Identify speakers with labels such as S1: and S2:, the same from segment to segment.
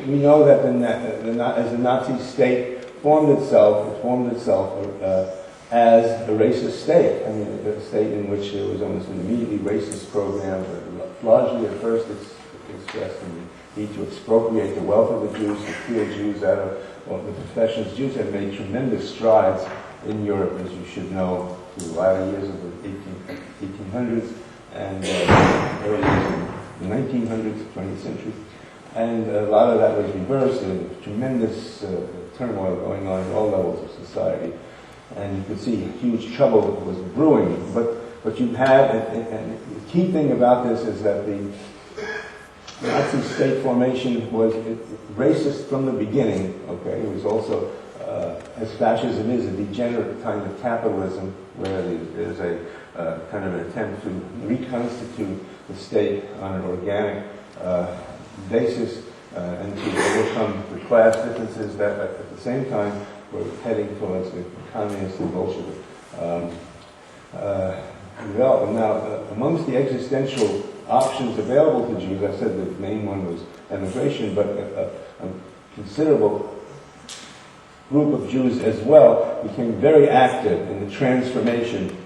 S1: we know that as the Nazi state formed itself, as a racist state. I mean, a state in which there was almost an immediately racist program, largely at first expressed in the need to expropriate the wealth of the Jews, to clear Jews out of the professions. Jews had made tremendous strides in Europe, as you should know, through the latter years of the 1800s and early years of the 1900s, 20th century. And a lot of that was reversed, and tremendous turmoil going on at all levels of society. And you could see huge trouble was brewing. But you had, and the key thing about this is that the Nazi state formation was racist from the beginning. Okay, it was also, as fascism is, a degenerate kind of capitalism, where there's a kind of an attempt to reconstitute the state on an organic basis and to overcome the class differences that at the same time were heading towards the communist and Bolshevik development. Now, amongst the existential options available to Jews, I said the main one was emigration, but a considerable group of Jews as well became very active in the transformation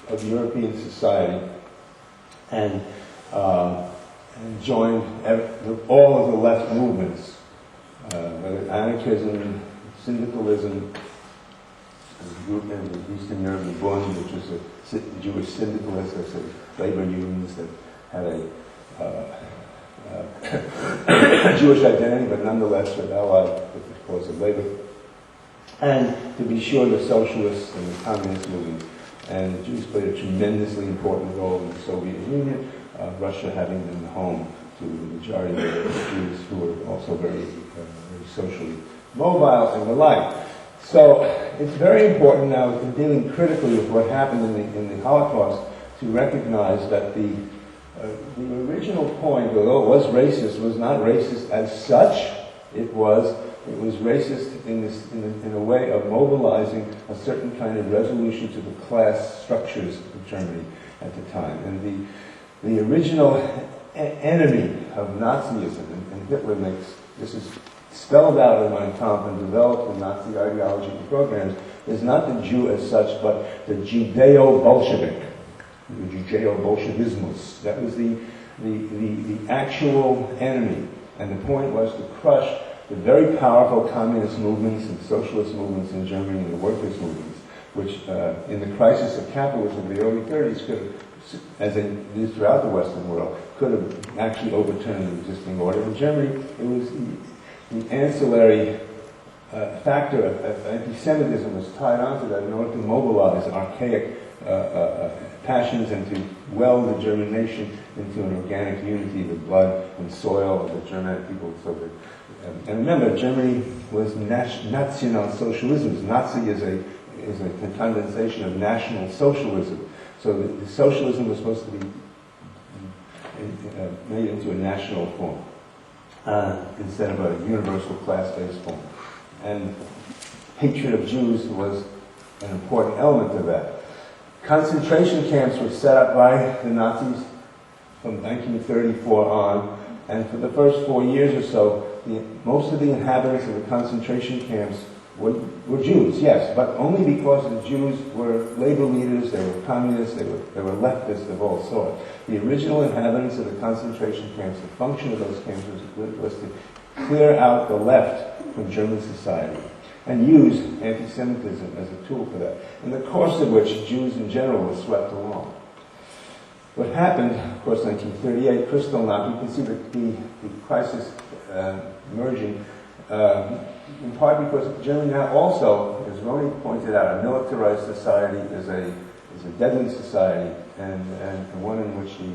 S1: of European society and joined all of the left movements, whether anarchism, syndicalism, a group in Eastern Europe, the Bund, which was a Jewish syndicalist, I said labor unions that had a Jewish identity, but nonetheless were allied with the cause of labor. And to be sure, the socialists and the communist movements. And the Jews played a tremendously important role in the Soviet Union, Russia having been home to the majority of the Jews who were also very socially mobile and the like. So it's very important now, in dealing critically with what happened in the Holocaust, to recognize that the original point, although it was racist, was not racist as such. It was racist in a way of mobilizing a certain kind of resolution to the class structures of Germany at the time. And the original enemy of Nazism, and Hitler makes, this is spelled out in Mein Kampf and developed in Nazi ideology and programs, is not the Jew as such, but the Judeo-Bolshevik, the Judeo-Bolshevismus. That was the actual enemy. And the point was to crush the very powerful communist movements and socialist movements in Germany and the workers' movements, which in the crisis of capitalism of the early 30s could have, as it is throughout the Western world, could have actually overturned the existing order. In Germany, it was the ancillary factor of anti-Semitism was tied onto that in order to mobilize archaic passions and to weld the German nation into an organic unity, the blood and soil of the Germanic people. So that, and remember, Germany was national socialism. Nazi is a condensation of national socialism. So the socialism was supposed to be made into a national form instead of a universal class-based form. And hatred of Jews was an important element of that. Concentration camps were set up by the Nazis from 1934 on, and for the first 4 years or so, most of the inhabitants of the concentration camps were Jews, yes, but only because the Jews were labor leaders, they were communists, they were leftists of all sorts. The original inhabitants of the concentration camps, the function of those camps was to clear out the left from German society and use anti-Semitism as a tool for that, in the course of which Jews in general were swept along. What happened, of course, 1938, Kristallnacht, you can see the crisis emerging, in part because Germany now also, as Roni pointed out, a militarized society is a deadly society, and one in which the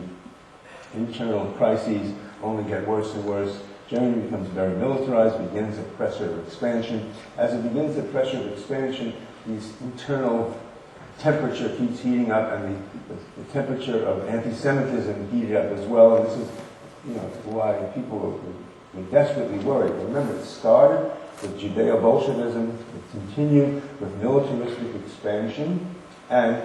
S1: internal crises only get worse and worse. Germany becomes very militarized, begins a pressure of expansion. As it begins the pressure of expansion, the internal temperature keeps heating up, and the temperature of anti-Semitism heated up as well. And this is, why people were desperately worried. But remember, it started with Judeo-Bolshevism, it continued with militaristic expansion, and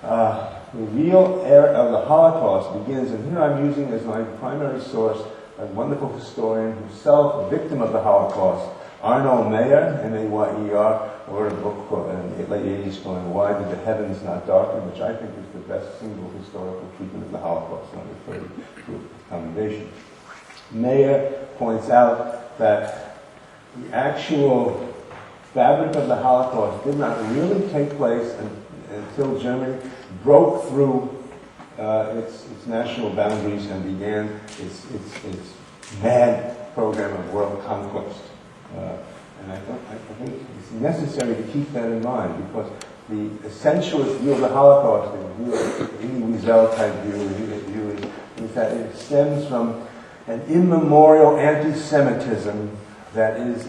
S1: the real era of the Holocaust begins, and here I'm using as my primary source a wonderful historian himself, a victim of the Holocaust, Arno Mayer, M-A-Y-E-R, wrote a book called, in the late 80s called Why Did the Heavens Not Darken, which I think is the best single historical treatment of the Holocaust, and I refer to it with commendation. Mayer points out that the actual fabric of the Holocaust did not really take place until Germany broke through its national boundaries and began its mad program of world conquest. And I think it's necessary to keep that in mind, because the essentialist view of the Holocaust, the view of Elie Wiesel type view is that it stems from an immemorial anti-Semitism that is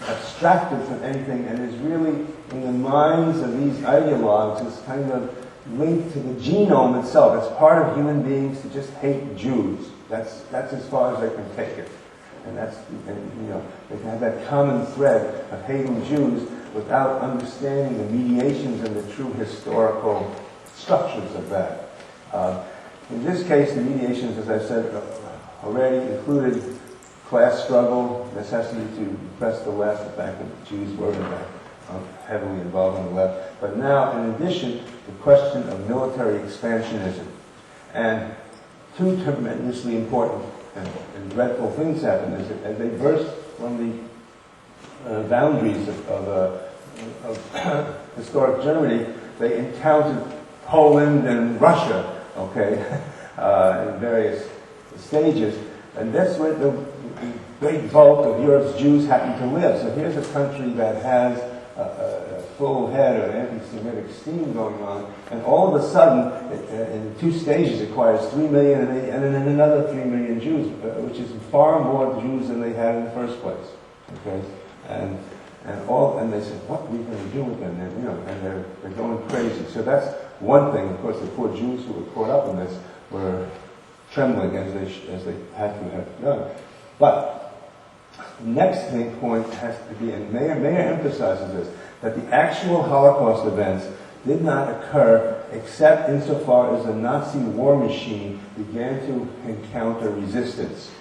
S1: abstracted from anything and is really, in the minds of these ideologues, is kind of linked to the genome itself. It's part of human beings to just hate Jews. That's as far as they can take it. And they can have that common thread of hating Jews without understanding the mediations and the true historical structures of that. In this case, the mediations, as I said already, included class struggle, necessity to repress the left, the fact that Jews were heavily involved on the left. But now, in addition, the question of military expansionism. And two tremendously important and dreadful things happened as they burst from the boundaries of historic Germany. They encountered Poland and Russia, in various stages, and that's where the great bulk of Europe's Jews happen to live. So here's a country that has a full head of anti-Semitic steam going on, and all of a sudden, in 2 stages, it acquires 3 million, and then another 3 million Jews, which is far more Jews than they had in the first place. Okay, and they said, what are we going to do with them? And they're going crazy. So that's one thing. Of course, the poor Jews who were caught up in this were trembling as they had to have done. But the next point has to be, and Mayer emphasizes this, that the actual Holocaust events did not occur except insofar as the Nazi war machine began to encounter resistance.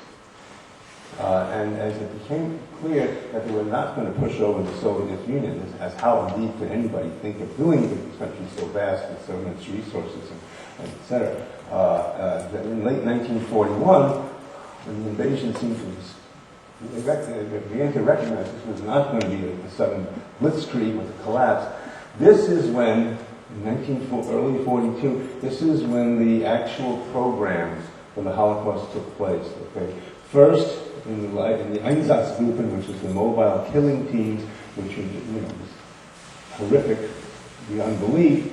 S1: And as it became clear that they were not going to push over the Soviet Union, as how indeed could anybody think of doing it with a country so vast with so much resources and et cetera, that in late 1941, when the invasion seemed to they began to recognize this was not going to be a sudden blitzkrieg with a collapse. This is when, in early 42, this is when the actual programs for the Holocaust took place. Okay, first in the Einsatzgruppen, which is the mobile killing teams, which was horrific beyond belief.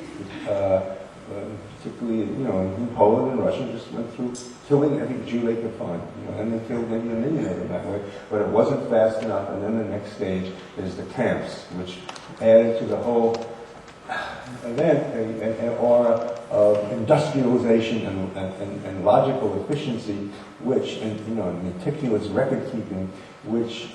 S1: Particularly, in Poland and Russia, just went through killing every Jew they could find, and they killed maybe 1 million of them that way, but it wasn't fast enough. And then the next stage is the camps, which added to the whole event an aura of industrialization and logical efficiency, which, and meticulous record keeping, which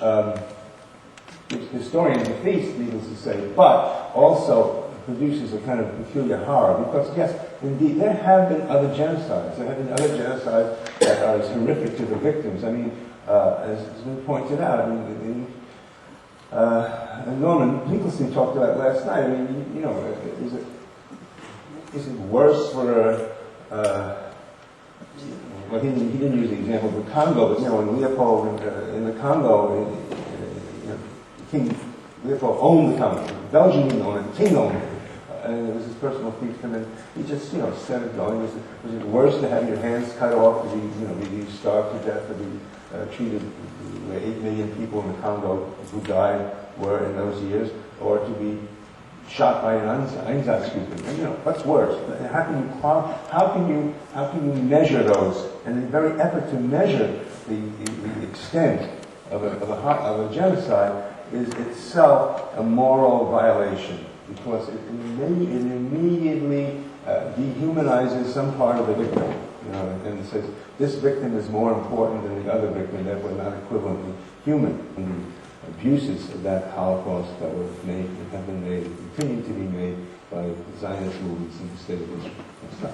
S1: historians defeat, needless to say, but also produces a kind of peculiar horror, because yes, indeed, there have been other genocides. There have been other genocides that are as horrific to the victims. I mean, as has been pointed out, Norman Finkelstein talked about last night. I mean, is it worse for well, he didn't use the example of the Congo, but when Leopold in the Congo, King Leopold owned the Congo. Belgium didn't own it. The king owned it. And it was his personal fiefdom, and he just, set it going. Was it worse to have your hands cut off, to be starved to death, to be treated the 8 million people in the Congo who died were in those years, or to be shot by an Einsatzgruppen? What's worse? How can you measure those? And the very effort to measure the extent of a genocide is itself a moral violation, because it immediately dehumanizes some part of the victim, and it says this victim is more important than the other victim, therefore not equivalently human. And the abuses of that Holocaust that were made and have been made, continue to be made by Zionist movements in the state of Israel.